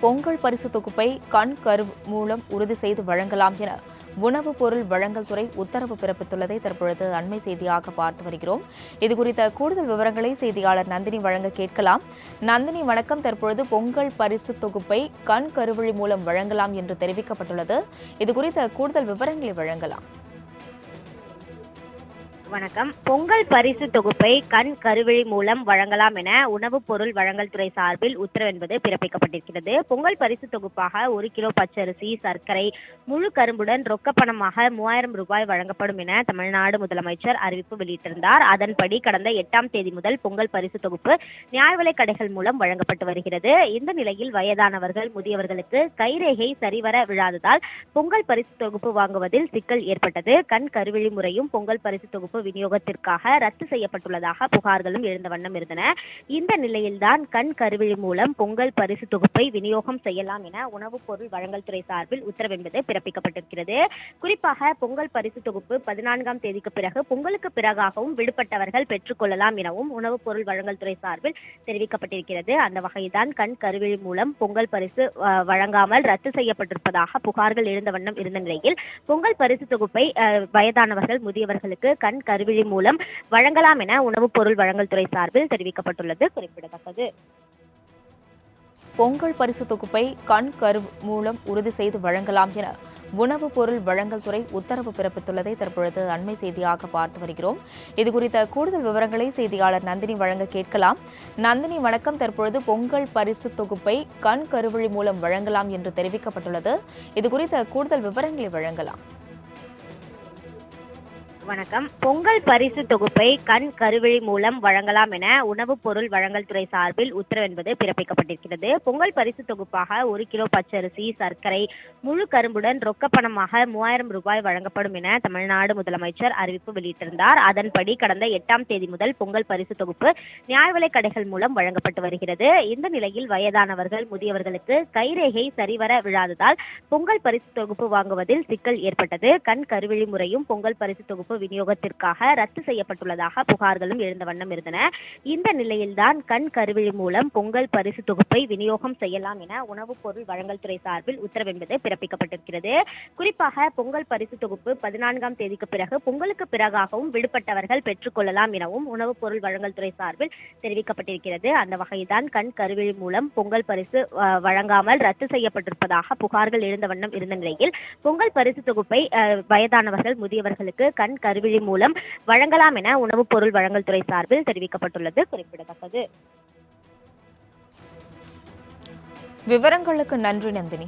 பொங்கல் பரிசு தொகுப்பை கண் கரு மூலம் உறுதி செய்து வழங்கலாம் என உணவுப் பொருள் வழங்கல் துறை உத்தரவு பிறப்பித்துள்ளதை தற்பொழுது அண்மை செய்தியாக பார்த்து வருகிறோம். இதுகுறித்த கூடுதல் விவரங்களை செய்தியாளர் நந்தினி வழங்க கேட்கலாம். நந்தினி, வணக்கம். தற்பொழுது பொங்கல் பரிசு தொகுப்பை கண் கருவிழி மூலம் வழங்கலாம் என்று தெரிவிக்கப்பட்டுள்ளது. இதுகுறித்த கூடுதல் விவரங்களை வழங்கலாம். வணக்கம். பொங்கல் பரிசு தொகுப்பை கண் கருவிழி மூலம் வழங்கலாம் என உணவுப் பொருள் வழங்கல் துறை சார்பில் உத்தரவு என்பது பிறப்பிக்கப்பட்டிருக்கிறது. பொங்கல் பரிசு தொகுப்பாக 1 கிலோ பச்சரிசி, சர்க்கரை, முழு கரும்புடன் ரொக்கப்பணமாக 3000 ரூபாய் வழங்கப்படும் என தமிழ்நாடு முதலமைச்சர் அறிவிப்பு வெளியிட்டிருந்தார். அதன்படி கடந்த 8ஆம் தேதி முதல் பொங்கல் பரிசு தொகுப்பு நியாய விலைக் கடைகள் மூலம் வழங்கப்பட்டு வருகிறது. இந்த நிலையில் வயதானவர்கள், முதியவர்களுக்கு கைரேகை சரிவர விழாததால் பொங்கல் பரிசு தொகுப்பு வாங்குவதில் சிக்கல் ஏற்பட்டது. கண் கருவிழி முறையும் பொங்கல் பரிசு தொகுப்பு விநியோகத்திற்காக ரத்து செய்யப்பட்டுள்ளதாக புகார்களும் எழுந்த வண்ணம் இருந்தன. இந்த நிலையில்தான் கண் கருவிழி மூலம் பொங்கல் பரிசு தொகுப்பை விநியோகம் செய்யலாம் என உணவுப் பொருள் வழங்கல் துறை சார்பில் உத்தரவு என்பது பிறப்பிக்கப்பட்டிருக்கிறது. குறிப்பாக பொங்கல் பரிசு தொகுப்பு 14ஆம் தேதிக்கு பிறகு பொங்கலுக்கு பிறகாகவும் விடுபட்டவர்கள் பெற்றுக் கொள்ளலாம் எனவும் உணவுப் பொருள் வழங்கல் துறை சார்பில் தெரிவிக்கப்பட்டிருக்கிறது. அந்த வகைதான் கண் கருவிழி மூலம் பொங்கல் பரிசு வழங்காமல் ரத்து செய்யப்பட்டிருப்பதாக புகார்கள் எழுந்த வண்ணம் இருந்த நிலையில் பொங்கல் பரிசு தொகுப்பை வயதானவர்கள், முதியவர்களுக்கு கண் கருவிழி மூலம் வழங்கலாம் என உணவுப் பொருள் வழங்கல் துறை சார்பில் தெரிவிக்கப்பட்டுள்ளது குறிப்பிடத்தக்கது. பொங்கல் பரிசு தொகுப்பை கண் கரு மூலம் உறுதி செய்து வழங்கலாம் என உணவுப் பொருள் வழங்கல் துறை உத்தரவு பிறப்பித்துள்ளதை தற்பொழுது அண்மை செய்தியாக பார்த்து வருகிறோம். இதுகுறித்த கூடுதல் விவரங்களை செய்தியாளர் நந்தினி வழங்க கேட்கலாம். நந்தினி, வணக்கம். தற்பொழுது பொங்கல் பரிசு தொகுப்பை கண் கருவிழி மூலம் வழங்கலாம் என்று தெரிவிக்கப்பட்டுள்ளது. இதுகுறித்த கூடுதல் விவரங்களை வழங்கலாம். வணக்கம். பொங்கல் பரிசு தொகுப்பை கண் கருவிழி மூலம் வழங்கலாம் என உணவுப் பொருள் வழங்கல் துறை சார்பில் உத்தரவு என்பது பிறப்பிக்கப்பட்டிருக்கிறது. பொங்கல் பரிசு தொகுப்பாக 1 கிலோ பச்சரிசி, சர்க்கரை, முழு கரும்புடன் ரொக்கப்பணமாக 3000 ரூபாய் வழங்கப்படும் என தமிழ்நாடு முதலமைச்சர் அறிவிப்பு வெளியிட்டிருந்தார். அதன்படி கடந்த 8ஆம் தேதி முதல் பொங்கல் பரிசு தொகுப்பு நியாய விலைக் கடைகள் மூலம் வழங்கப்பட்டு வருகிறது. இந்த நிலையில் வயதானவர்கள், முதியவர்களுக்கு கைரேகை சரிவர விழாததால் பொங்கல் பரிசு தொகுப்பு வாங்குவதில் சிக்கல் ஏற்பட்டது. கண் கருவிழி முறையும் பொங்கல் பரிசு தொகுப்பு விநியோகத்திற்காக ரத்து செய்யப்பட்டுள்ளதாக புகார்களும் எழுந்த வண்ணம் இருந்தன. இந்த நிலையில்தான் கண் கருவிழி மூலம் பொங்கல் பரிசு தொகுப்பை விநியோகம் செய்யலாம் என உணவுப் பொருள் வழங்கல் துறை சார்பில் உத்தரவு என்பது பிறப்பிக்கப்பட்டிருக்கிறது. குறிப்பாக பொங்கல் பரிசு தொகுப்பு 14ஆம் தேதிக்கு பிறகு பொங்கலுக்கு பிறகாகவும் விடுபட்டவர்கள் பெற்றுக் கொள்ளலாம் எனவும் உணவுப் பொருள் வழங்கல் துறை சார்பில் தெரிவிக்கப்பட்டிருக்கிறது. அந்த வகைதான் கண் கருவிழி மூலம் பொங்கல் பரிசு வழங்காமல் ரத்து செய்யப்பட்டிருப்பதாக புகார்கள் எழுந்த வண்ணம் இருந்த நிலையில் பொங்கல் பரிசு தொகுப்பை வயதானவர்கள், முதியவர்களுக்கு கண் கருவிழி மூலம் வழங்கலாம் என உணவுப் பொருள் வழங்கல் துறை சார்பில் தெரிவிக்கப்பட்டுள்ளது குறிப்பிடத்தக்கது. விவரங்களுக்கு நன்றி நந்தினி.